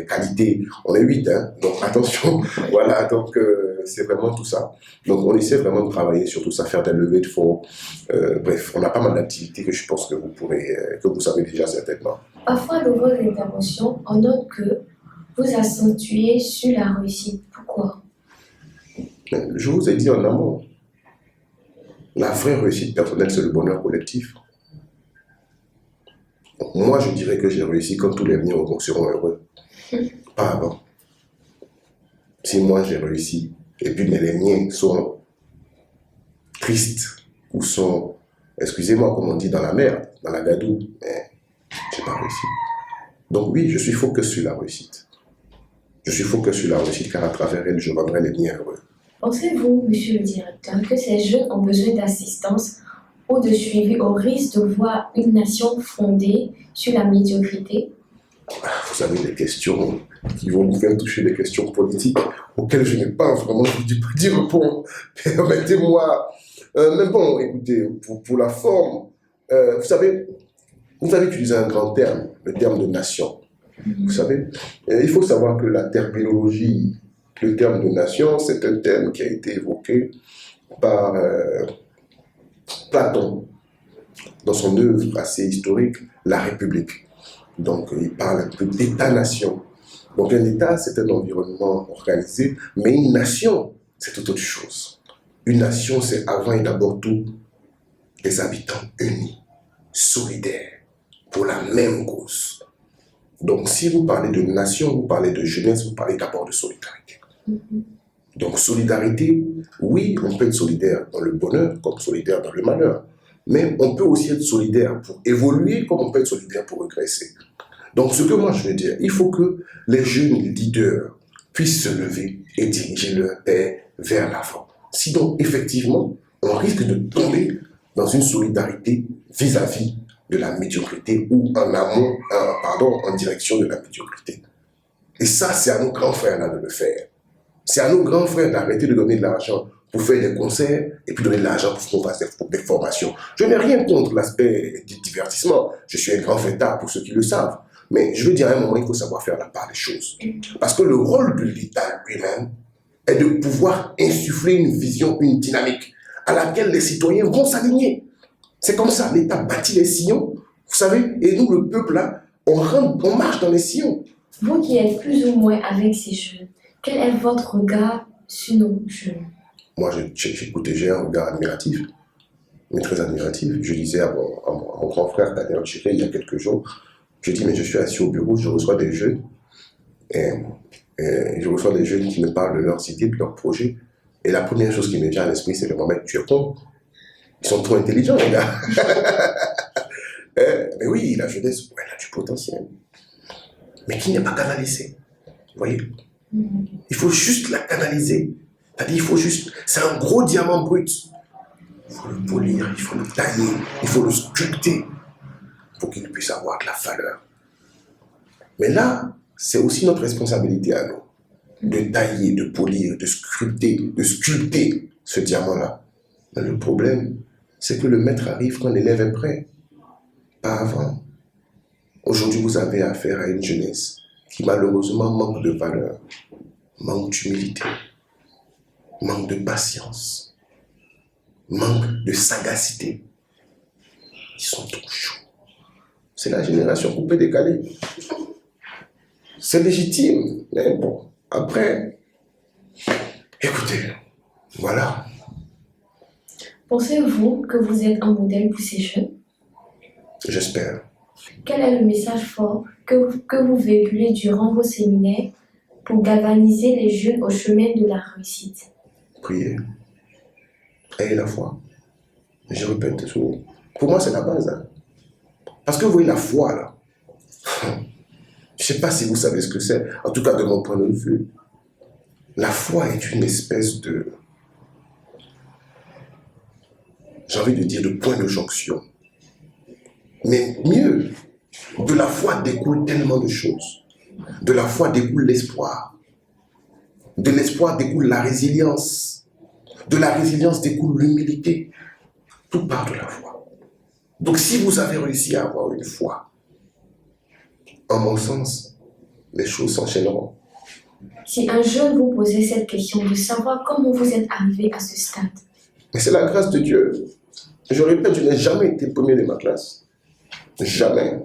qualité. On est 8, hein, donc attention, voilà, donc c'est vraiment tout ça. Donc on essaie vraiment de travailler sur tout ça, faire des levées de fonds. Bref, on a pas mal d'activités que je pense que vous pourrez, que vous savez déjà certainement. Parfois, dans vos interventions, on note que vous accentuez sur la réussite. Pourquoi? Je vous ai dit en amont, la vraie réussite personnelle, c'est le bonheur collectif. Moi, je dirais que j'ai réussi quand tous les miens seront heureux. Pas avant. Si moi j'ai réussi, et puis mais les miens sont tristes, ou sont, excusez-moi, comme on dit, dans la merde, dans la gadoue, mais j'ai pas réussi. Donc oui, je suis focus sur la réussite. Je suis focus sur la réussite, car à travers elle, je rendrai les miens heureux. Pensez-vous, monsieur le directeur, que ces jeunes ont besoin d'assistance ou de suivi au risque de voir une nation fondée sur la médiocrité? Vous avez des questions qui vont vous faire toucher des questions politiques auxquelles je n'ai pas vraiment d'y répondre. Permettez-moi. Mais bon, écoutez, pour la forme, vous savez utilisé un grand terme, le terme de nation. Vous savez, il faut savoir que la terminologie, le terme de nation, c'est un terme qui a été évoqué par Platon dans son œuvre assez historique, La République. Donc, il parle un peu d'État-nation. Donc, un État, c'est un environnement organisé, mais une nation, c'est tout autre chose. Une nation, c'est avant et d'abord tout des habitants unis, solidaires, pour la même cause. Donc, si vous parlez de nation, vous parlez de jeunesse, vous parlez d'abord de solidarité. Donc, solidarité, oui, on peut être solidaire dans le bonheur comme solidaire dans le malheur. Mais on peut aussi être solidaire pour évoluer comme on peut être solidaire pour régresser. Donc, ce que moi je veux dire, il faut que les jeunes leaders puissent se lever et diriger leur paix vers l'avant. Sinon, effectivement, on risque de tomber dans une solidarité vis-à-vis de la médiocrité ou en direction de la médiocrité. Et ça, c'est à nos grands frères là de le faire. C'est à nos grands frères d'arrêter de donner de l'argent pour faire des concerts et puis donner de l'argent pour qu'on fasse des formations. Je n'ai rien contre l'aspect du divertissement. Je suis un grand fêtard pour ceux qui le savent. Mais je veux dire, à un moment, il faut savoir faire la part des choses. Parce que le rôle de l'État lui-même est de pouvoir insuffler une vision, une dynamique à laquelle les citoyens vont s'aligner. C'est comme ça, l'État bâtit les sillons, vous savez, et nous, le peuple, là, on marche dans les sillons. Vous qui êtes plus ou moins avec ces jeunes, quel est votre regard sur nos jeunes? Moi, j'ai un regard admiratif, mais très admiratif. Je disais à mon grand frère Daniel Chiré il y a quelques jours, je dis, mais je suis assis au bureau, je reçois des jeunes, et je reçois des jeunes qui me parlent de leurs idées, de leurs projets, et la première chose qui me vient à l'esprit, c'est de me mettre, tu es con. Ils sont trop intelligents, les gars. Mais oui, la jeunesse, elle a du potentiel, mais qui n'est pas canalisé. Vous voyez? Il faut juste la canaliser. C'est-à-dire, il faut juste... C'est un gros diamant brut. Il faut le polir, il faut le tailler, il faut le sculpter pour qu'il puisse avoir de la valeur. Mais là, c'est aussi notre responsabilité à nous de tailler, de polir, de sculpter ce diamant-là. Mais le problème, c'est que le maître arrive quand l'élève est prêt, pas avant. Aujourd'hui, vous avez affaire à une jeunesse qui malheureusement manque de valeur, manque d'humilité, manque de patience, manque de sagacité. Ils sont trop chauds. C'est la génération coupée décalée. C'est légitime, mais bon, après, écoutez, voilà. Pensez-vous que vous êtes un modèle pour ces jeunes? J'espère. Quel est le message fort que vous véhiculez durant vos séminaires pour galvaniser les jeunes au chemin de la réussite? Priez. Ayez la foi. Je répète toujours. Pour moi, c'est la base. Hein. Parce que vous voyez la foi, là. Je ne sais pas si vous savez ce que c'est. En tout cas, de mon point de vue. La foi est une espèce de... J'ai envie de dire de point de jonction. Mais mieux, de la foi découle tellement de choses. De la foi découle l'espoir. De l'espoir découle la résilience. De la résilience découle l'humilité. Tout part de la foi. Donc si vous avez réussi à avoir une foi, en mon sens, les choses s'enchaîneront. Si un jeune vous posait cette question de savoir comment vous êtes arrivé à ce stade. Mais c'est la grâce de Dieu. Je répète, je n'ai jamais été premier de ma classe. Jamais.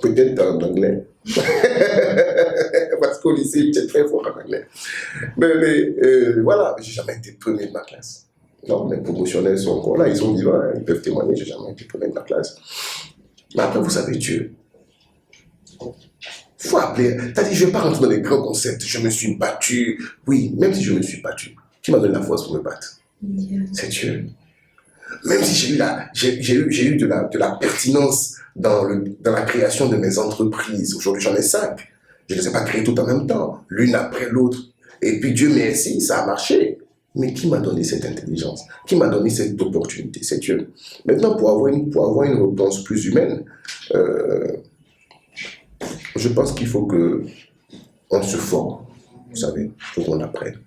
Peut-être en anglais. Parce qu'au lycée, j'étais très fort en anglais. Mais voilà, je n'ai jamais été premier de ma classe. Non, les promotionnels sont encore là, ils sont vivants, hein, ils peuvent témoigner, je n'ai jamais été premier de ma classe. Mais après, vous savez, Dieu. Il faut appeler. C'est-à-dire, je ne vais pas rentrer dans les grands concepts. Je me suis battu. Oui, même si je me suis battu, qui m'a donné la force pour me battre? C'est Dieu. Même si j'ai eu de la pertinence dans la création de mes entreprises. Aujourd'hui, j'en ai 5. Je ne les ai pas créées toutes en même temps, l'une après l'autre. Et puis, Dieu merci, ça a marché. Mais qui m'a donné cette intelligence? Qui m'a donné cette opportunité? C'est Dieu. Maintenant, pour avoir une réponse plus humaine, je pense qu'il faut qu'on se forme. Vous savez, il faut qu'on apprenne.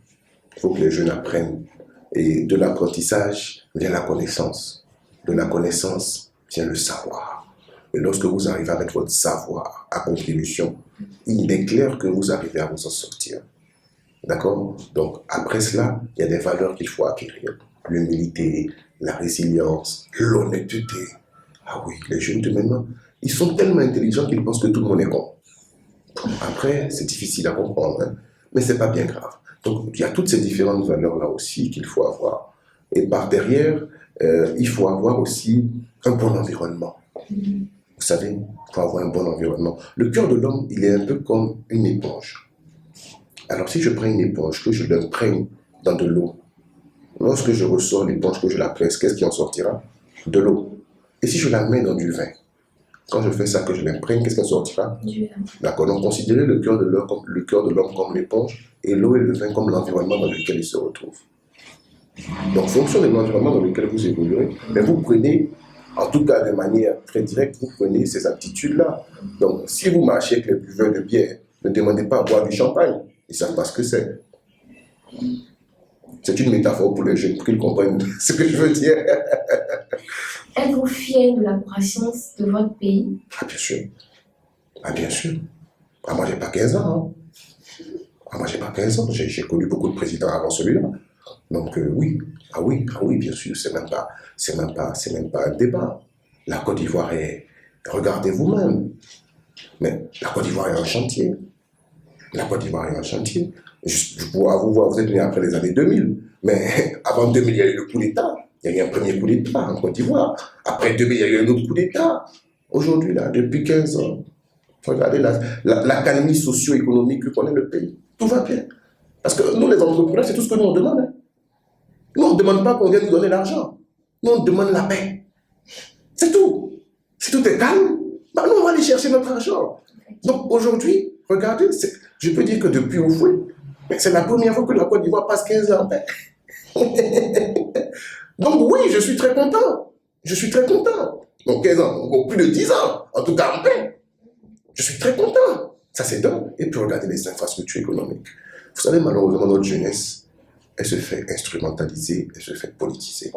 Il faut que les jeunes apprennent. Et de l'apprentissage vient la connaissance. De la connaissance vient le savoir. Et lorsque vous arrivez avec votre savoir à contribution, il est clair que vous arrivez à vous en sortir. D'accord? Donc, après cela, il y a des valeurs qu'il faut acquérir. L'humilité, la résilience, l'honnêteté. Ah oui, les jeunes de maintenant, ils sont tellement intelligents qu'ils pensent que tout le monde est con. Après, c'est difficile à comprendre, hein? Mais ce n'est pas bien grave. Donc, il y a toutes ces différentes valeurs-là aussi qu'il faut avoir. Et par derrière, il faut avoir aussi un bon environnement. Vous savez, il faut avoir un bon environnement. Le cœur de l'homme, il est un peu comme une éponge. Alors, si je prends une éponge, que je l'imprègne dans de l'eau, lorsque je ressors l'éponge, que je la presse, qu'est-ce qui en sortira? De l'eau. Et si je la mets dans du vin, quand je fais ça, que je l'imprègne, qu'est-ce qui en sortira? Du vin. D'accord, donc considérez le cœur de l'homme comme l'éponge et l'eau et le vin comme l'environnement dans lequel il se retrouve. Donc, en fonction de l'environnement dans lequel vous évoluerez, mais vous prenez, en tout cas de manière très directe, vous prenez ces aptitudes-là. Donc, si vous marchez avec les buveurs de bière, ne demandez pas à boire du champagne. Ils ne savent pas ce que c'est. C'est une métaphore pour les jeunes, pour qu'ils comprennent ce que je veux dire. Êtes-vous fier de la croissance de votre pays? Ah, bien sûr. Ah, bien sûr. Ah, moi, j'ai pas 15 ans. Hein. Ah, moi, j'ai pas 15 ans. J'ai connu beaucoup de présidents avant celui-là. Donc, oui. Ah oui, bien sûr. C'est même pas un débat. La Côte d'Ivoire est... Regardez vous-même. Mais la Côte d'Ivoire est en chantier. La Côte d'Ivoire est en chantier. Je pourrais vous voir, vous êtes né après les années 2000. Mais avant 2000, il y a eu le coup d'État. Il y a eu un premier coup d'État en Côte d'Ivoire. Après 2000, il y a eu un autre coup d'État. Aujourd'hui, là, depuis 15 ans, regardez l'académie socio-économique que connaît le pays. Tout va bien. Parce que nous, les entrepreneurs, c'est tout ce que nous, on demande. Hein. Nous, on ne demande pas qu'on vienne nous donner l'argent. Nous, on demande la paix. C'est tout. Si tout est calme, bah, nous, on va aller chercher notre argent. Donc, aujourd'hui, regardez, je peux dire que depuis Oufoué, c'est la première fois que la Côte d'Ivoire passe 15 ans en paix. Donc oui, je suis très content. Je suis très content. Donc 15 ans, donc plus de 10 ans, en tout cas en paix. Je suis très content. Ça c'est dingue. Et puis regardez les infrastructures économiques. Vous savez, malheureusement, notre jeunesse, elle se fait instrumentaliser, elle se fait politiser.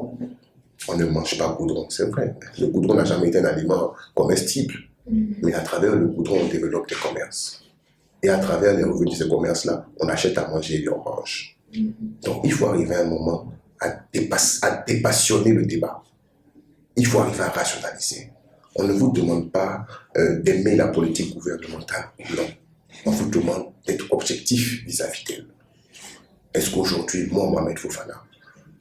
On ne mange pas goudron, c'est vrai. Le goudron n'a jamais été un aliment comestible. Mais à travers le goudron, on développe des commerces. Et à travers les revenus de ces commerces-là, on achète à manger et on mange. Donc il faut arriver à un moment à dépassionner le débat. Il faut arriver à rationaliser. On ne vous demande pas d'aimer la politique gouvernementale. Non. On vous demande d'être objectif vis-à-vis d'elle. Est-ce qu'aujourd'hui, moi, Mohamed Fofana,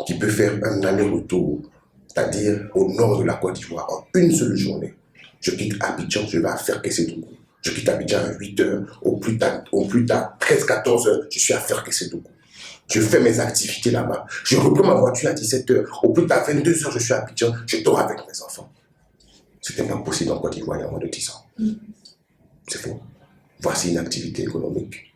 qui peut faire un aller-retour, c'est-à-dire au nord de la Côte d'Ivoire, en une seule journée, Je quitte Abidjan, je vais à Ferkessédougou. Je quitte Abidjan à 8 heures, au plus tard 13-14 heures, je suis à Ferkessédougou. Je fais mes activités là-bas. Je reprends ma voiture à 17 heures, au plus tard 22 heures, je suis à Abidjan, je dors avec mes enfants. C'était pas possible en Côte d'Ivoire il y a moins de 10 ans. C'est faux. Voici une activité économique.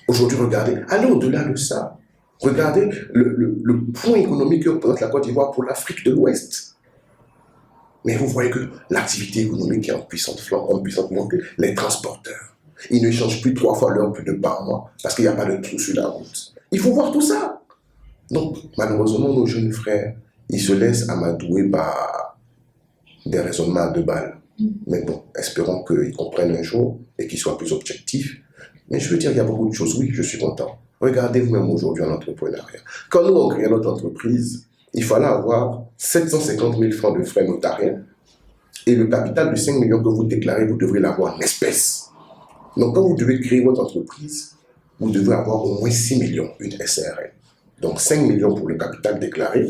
Aujourd'hui, regardez, allez au-delà de ça. Regardez le point économique que représente la Côte d'Ivoire pour l'Afrique de l'Ouest. Mais vous voyez que l'activité économique est en puissante montée. Les transporteurs, ils ne changent plus 3 fois l'heure plus de par mois parce qu'il n'y a pas de trou sur la route. Il faut voir tout ça. Donc, malheureusement, nos jeunes frères, ils se laissent amadouer par des raisonnements à 2 balles. Mais bon, espérons qu'ils comprennent un jour et qu'ils soient plus objectifs. Mais je veux dire, il y a beaucoup de choses. Oui, je suis content. Regardez vous-même aujourd'hui en entrepreneuriat. Quand nous, on créait notre entreprise, il fallait avoir 750 000 francs de frais notariens et le capital de 5 millions que vous déclarez, vous devrez l'avoir en espèces. Donc, quand vous devez créer votre entreprise, vous devez avoir au moins 6 millions, une SRL. Donc, 5 millions pour le capital déclaré,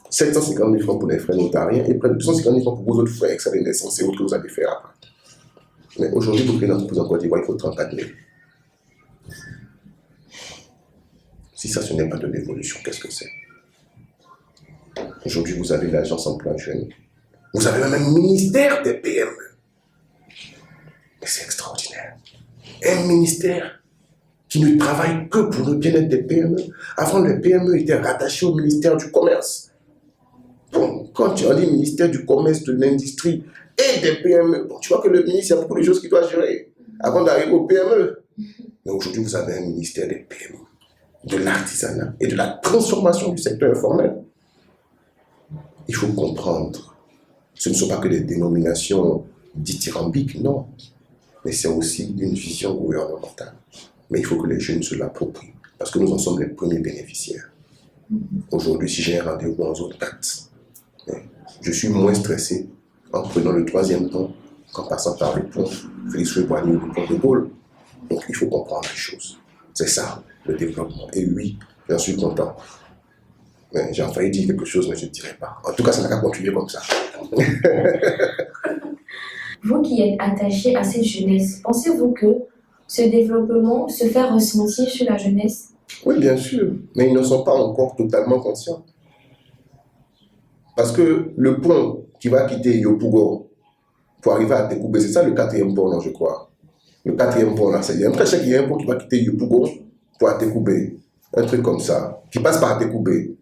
750 000 francs pour les frais notariens et près de 250 000 francs pour vos autres frais, extra de naissance et autres que vous allez faire après. Mais aujourd'hui, pour créer une entreprise en Côte d'Ivoire, il faut 34 000. Si ça, ce n'est pas de l'évolution, qu'est-ce que c'est? Aujourd'hui, vous avez l'agence emploi jeune. Vous avez même un ministère des PME. Mais c'est extraordinaire. Un ministère qui ne travaille que pour le bien-être des PME. Avant, les PME étaient rattachés au ministère du Commerce. Bon, quand tu as dit ministère du Commerce, de l'Industrie et des PME, bon, tu vois que le ministre, il y a beaucoup de choses qu'il doit gérer avant d'arriver aux PME. Mais aujourd'hui, vous avez un ministère des PME, de l'artisanat et de la transformation du secteur informel. Il faut comprendre, ce ne sont pas que des dénominations dithyrambiques, non, mais c'est aussi une vision gouvernementale. Mais il faut que les jeunes se l'approprient, parce que nous en sommes les premiers bénéficiaires. Aujourd'hui, si j'ai un rendez-vous dans une autre date, je suis moins stressé en prenant le 3e pont qu'en passant par le pont Félix-Houphouët-Boigny ou le pont de Gaulle. Donc il faut comprendre les choses. C'est ça, le développement. Et oui, j'en suis content. J'ai failli dire quelque chose, mais je ne dirai pas. En tout cas, ça n'a qu'à continuer comme ça. Vous qui êtes attaché à cette jeunesse, pensez-vous que ce développement se fait ressentir sur la jeunesse? Oui, bien sûr, mais ils ne sont pas encore totalement conscients. Parce que le pont qui va quitter Yopougon pour arriver à Tekoubé, c'est ça le 4e pont, non, je crois. Le 4e pont, là, c'est un très cher qu'il y a un pont qui va quitter Yopougon pour Atekoubé. Un truc comme ça, qui passe par Atekoubé.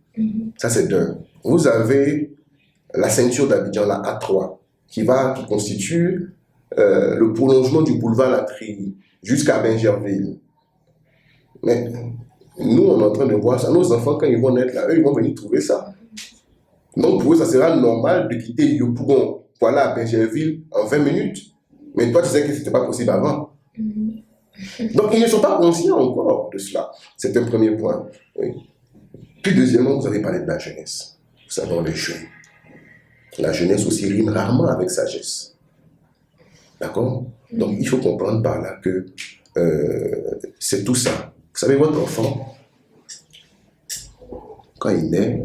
Ça, c'est d'un. Vous avez la ceinture d'Abidjan, la A3, qui constitue le prolongement du boulevard Latry jusqu'à Bingerville. Mais nous, on est en train de voir ça. Nos enfants, quand ils vont naître là, eux, ils vont venir trouver ça. Donc, pour eux, ça sera normal de quitter Yopougon pour aller à Bingerville en 20 minutes. Mais toi, tu sais que ce n'était pas possible avant. Donc, ils ne sont pas conscients encore de cela. C'est un premier point. Oui. Puis, deuxièmement, vous avez parlé de la jeunesse. Vous savez, on est jeunes. La jeunesse aussi rime rarement avec sagesse. D'accord? Donc, il faut comprendre par là que c'est tout ça. Vous savez, votre enfant, quand il naît,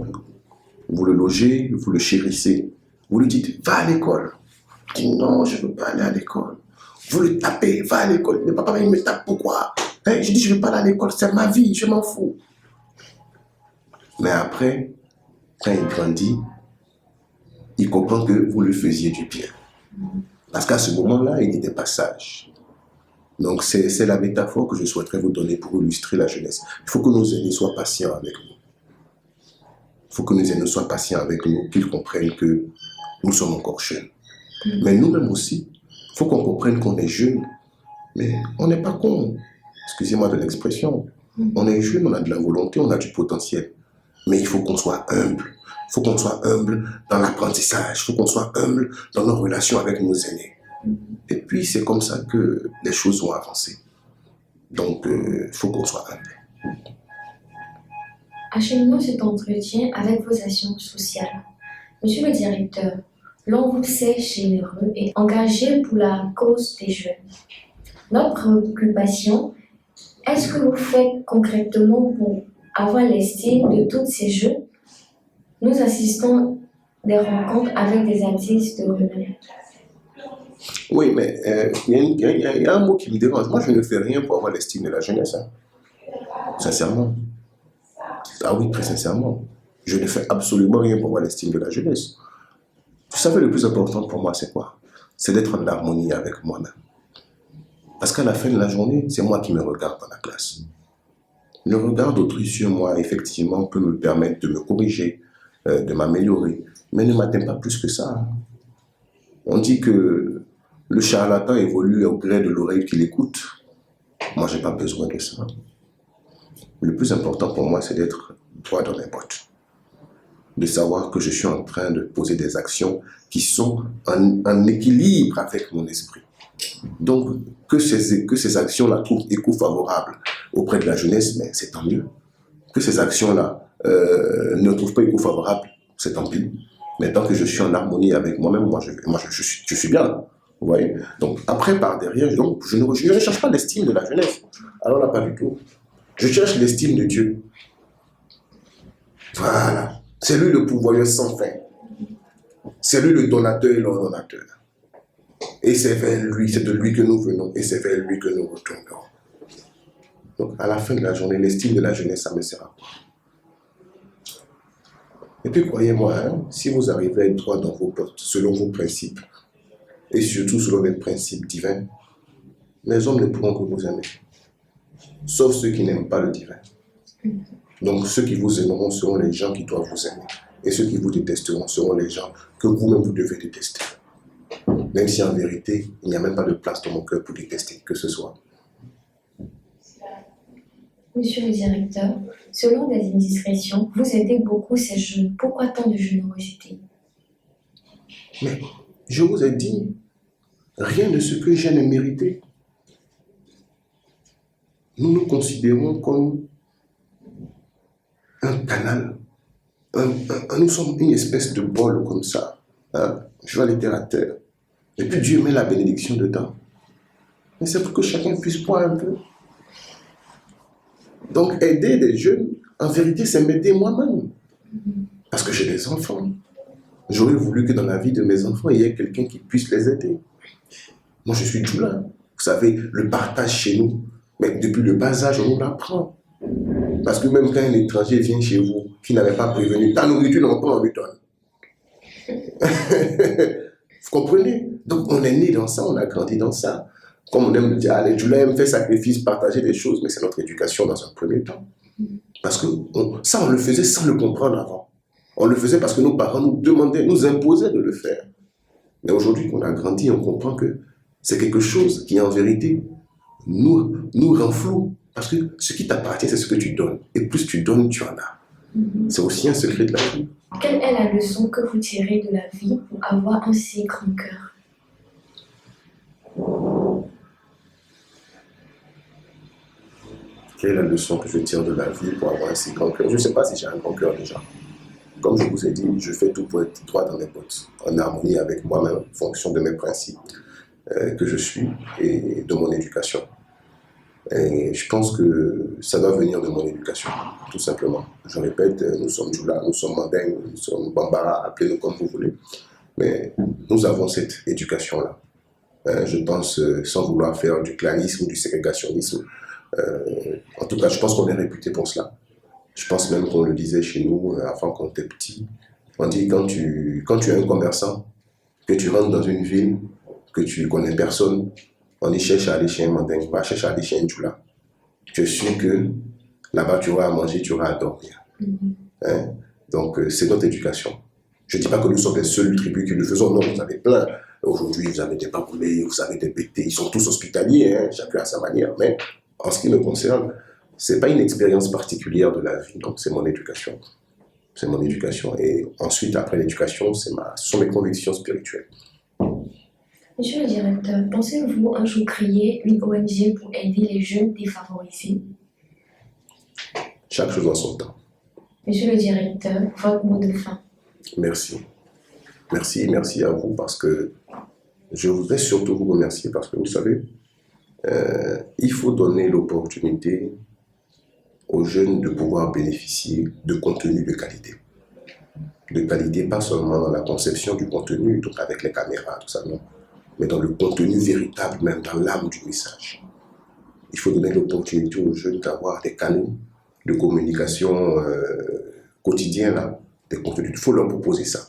vous le logez, vous le chérissez. Vous lui dites, va à l'école. Il dit, non, je ne veux pas aller à l'école. Vous le tapez, va à l'école. Mais papa, il me tape, pourquoi? Je dis, je ne veux pas aller à l'école, c'est ma vie, je m'en fous. Mais après, quand il grandit, il comprend que vous lui faisiez du bien. Parce qu'à ce moment-là, il était pas sage. Donc, c'est la métaphore que je souhaiterais vous donner pour illustrer la jeunesse. Il faut que nos aînés soient patients avec nous. Il faut que nos aînés soient patients avec nous, qu'ils comprennent que nous sommes encore jeunes. Mais nous-mêmes aussi, il faut qu'on comprenne qu'on est jeunes. Mais on n'est pas con. Excusez-moi de l'expression. On est jeunes, on a de la volonté, on a du potentiel. Mais il faut qu'on soit humble. Il faut qu'on soit humble dans l'apprentissage. Il faut qu'on soit humble dans nos relations avec nos aînés. Et puis, c'est comme ça que les choses vont avancer. Donc, il faut qu'on soit humble. Acheminons cet entretien avec vos actions sociales. Monsieur le directeur, l'on vous sait généreux et engagé pour la cause des jeunes. Notre préoccupation, est-ce que vous faites concrètement pour avoir l'estime de tous ces jeunes? Nous assistons des rencontres avec des artistes de renom. Oui, mais il y a un mot qui me dérange. Moi, je ne fais rien pour avoir l'estime de la jeunesse, hein. Sincèrement. Ah oui, très sincèrement. Je ne fais absolument rien pour avoir l'estime de la jeunesse. Vous savez, le plus important pour moi, c'est quoi? C'est d'être en harmonie avec moi-même. Parce qu'à la fin de la journée, c'est moi qui me regarde dans la classe. Le regard d'autrui sur moi, effectivement, peut me permettre de me corriger, de m'améliorer, mais ne m'atteint pas plus que ça, hein. On dit que le charlatan évolue au gré de l'oreille qu'il écoute. Moi, je n'ai pas besoin de ça. Le plus important pour moi, c'est d'être droit dans mes bottes. De savoir que je suis en train de poser des actions qui sont en équilibre avec mon esprit. Donc, que ces actions-là trouvent écho favorable auprès de la jeunesse, mais c'est tant mieux. Que ces actions-là ne trouvent pas écho favorable, c'est tant pis. Mais tant que je suis en harmonie avec moi-même, je suis bien. Vous voyez? Donc, après, par derrière, donc, je ne cherche pas l'estime de la jeunesse. Alors là, pas du tout. Je cherche l'estime de Dieu. Voilà. C'est lui le pourvoyeur sans fin. C'est lui le donateur et l'ordonnateur. Et c'est vers lui, c'est de lui que nous venons, et c'est vers lui que nous retournerons. Donc, à la fin de la journée, l'estime de la jeunesse, ça me sert à quoi? Et puis, croyez-moi, hein, si vous arrivez à être droit dans vos bottes, selon vos principes, et surtout selon les principes divins, les hommes ne pourront que vous aimer. Sauf ceux qui n'aiment pas le divin. Donc, ceux qui vous aimeront seront les gens qui doivent vous aimer. Et ceux qui vous détesteront seront les gens que vous-même vous devez détester. Même si en vérité, il n'y a même pas de place dans mon cœur pour détester que ce soit. Monsieur le directeur, selon des indiscrétions, vous aidez beaucoup ces jeunes. Pourquoi tant de générosité? Mais je vous ai dit, rien de ce que j'ai ne mérité. Nous nous considérons comme un canal. Nous sommes une espèce de bol comme ça. Hein? Je vais aller terre à terre. Et puis Dieu met la bénédiction dedans. Mais c'est pour que chacun puisse boire un peu. Donc aider des jeunes, en vérité, c'est m'aider moi-même. Parce que j'ai des enfants. J'aurais voulu que dans la vie de mes enfants, il y ait quelqu'un qui puisse les aider. Moi, je suis tout là. Vous savez, le partage chez nous, mais depuis le bas âge, on nous l'apprend. Parce que même quand un étranger vient chez vous, qui n'avait pas prévenu, ta nourriture, non, on lui donne. Vous comprenez? Donc, on est né dans ça, on a grandi dans ça. Comme on aime le dire, allez, Julia aime faire sacrifice, partager des choses, mais c'est notre éducation dans un premier temps. Parce que ça, on le faisait sans le comprendre avant. On le faisait parce que nos parents nous demandaient, nous imposaient de le faire. Mais aujourd'hui qu'on a grandi, on comprend que c'est quelque chose qui, en vérité, nous rend flou. Parce que ce qui t'appartient, c'est ce que tu donnes. Et plus tu donnes, tu en as. C'est aussi un secret de la vie. Quelle est la leçon que vous tirez de la vie pour avoir un si grand cœur? Quelle est la leçon que je tire de la vie pour avoir un si grand cœur? Je ne sais pas si j'ai un grand cœur déjà. Comme je vous ai dit, je fais tout pour être droit dans mes bottes, en harmonie avec moi-même, en fonction de mes principes que je suis et de mon éducation. Et je pense que ça doit venir de mon éducation, tout simplement. Je répète, nous sommes Djoula, nous sommes Mandingue, nous sommes Bambara, appelez-nous comme vous voulez. Mais nous avons cette éducation-là. Je pense, sans vouloir faire du clanisme ou du ségrégationnisme, en tout cas, je pense qu'on est réputé pour cela. Je pense même qu'on le disait chez nous, avant qu'on était petit. On dit quand tu es un commerçant, que tu rentres dans une ville, que tu connais personne, on y cherche à aller chez un Mandingue, va chercher à aller chez un Djoula. Tu es sûr que là-bas, tu auras à manger, tu auras à dormir. Hein? Donc, c'est notre éducation. Je ne dis pas que nous sommes les seuls tribus qui le faisons, non, vous avez plein. Aujourd'hui, vous avez des Baboulés, vous avez des Bétés, ils sont tous hospitaliers, hein, chacun à sa manière. Mais en ce qui me concerne, ce n'est pas une expérience particulière de la vie, donc c'est mon éducation. C'est mon éducation. Et ensuite, après l'éducation, ce sont mes convictions spirituelles. Monsieur le directeur, pensez-vous un jour créer une ONG pour aider les jeunes défavorisés? Chaque chose en son temps. Monsieur le directeur, votre mot de fin. Merci. Merci à vous parce que je voudrais surtout vous remercier parce que vous savez, il faut donner l'opportunité aux jeunes de pouvoir bénéficier de contenu de qualité. De qualité, pas seulement dans la conception du contenu, donc avec les caméras, tout ça, non. mais dans le contenu véritable, même dans l'âme du message. Il faut donner l'opportunité aux jeunes d'avoir des canaux de communication quotidiens, là, des contenus. Il faut leur proposer ça.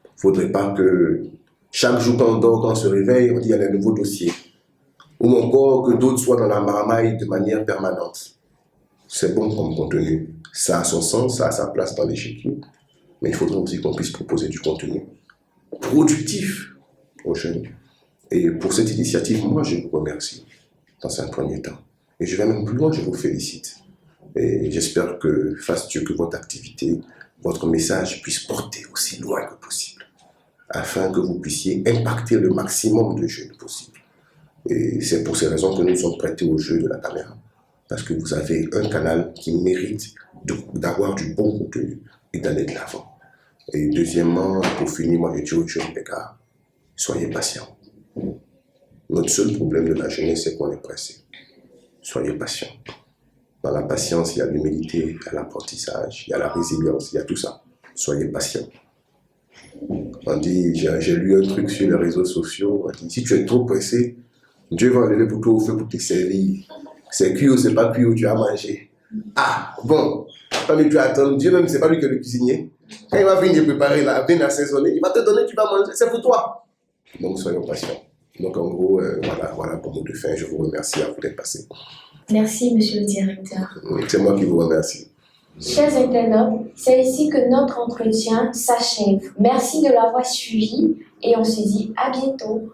Il ne faudrait pas que chaque jour quand on dort, quand on se réveille, on dit qu'il y a un nouveau dossier. Ou encore que d'autres soient dans la marmaille de manière permanente. C'est bon comme contenu. Ça a son sens, ça a sa place dans l'échiquier. Mais il faudrait aussi qu'on puisse proposer du contenu productif aux jeunes. Et pour cette initiative, moi, je vous remercie dans un premier temps. Et je vais même plus loin, je vous félicite. Et j'espère que, fasse Dieu, que votre activité, votre message puisse porter aussi loin que possible, afin que vous puissiez impacter le maximum de jeunes possible. Et c'est pour ces raisons que nous sommes prêtés au jeu de la caméra. Parce que vous avez un canal qui mérite d'avoir du bon contenu et d'aller de l'avant. Et deuxièmement, pour finir, moi je dis aux jeunes, les gars, soyez patients. Notre seul problème de la jeunesse, c'est qu'on est pressé. Soyez patients. Dans la patience, il y a l'humilité, il y a l'apprentissage, il y a la résilience, il y a tout ça. Soyez patients. On dit, j'ai lu un truc sur les réseaux sociaux, on dit, si tu es trop pressé, Dieu va enlever pour toi au feu pour te servir. C'est cuit ou c'est pas cuit où tu as mangé. Ah, bon, quand tu attends, Dieu même, c'est pas lui qui est le cuisinier. Quand il va venir préparer la viande assaisonnée, il va te donner, tu vas manger, c'est pour toi. Donc soyons patients. Donc en gros, voilà pour mot de fin, je vous remercie à vous d'être passé. Merci, monsieur le directeur. C'est moi qui vous remercie. Chers internautes, c'est ici que notre entretien s'achève. Merci de l'avoir suivi et on se dit à bientôt.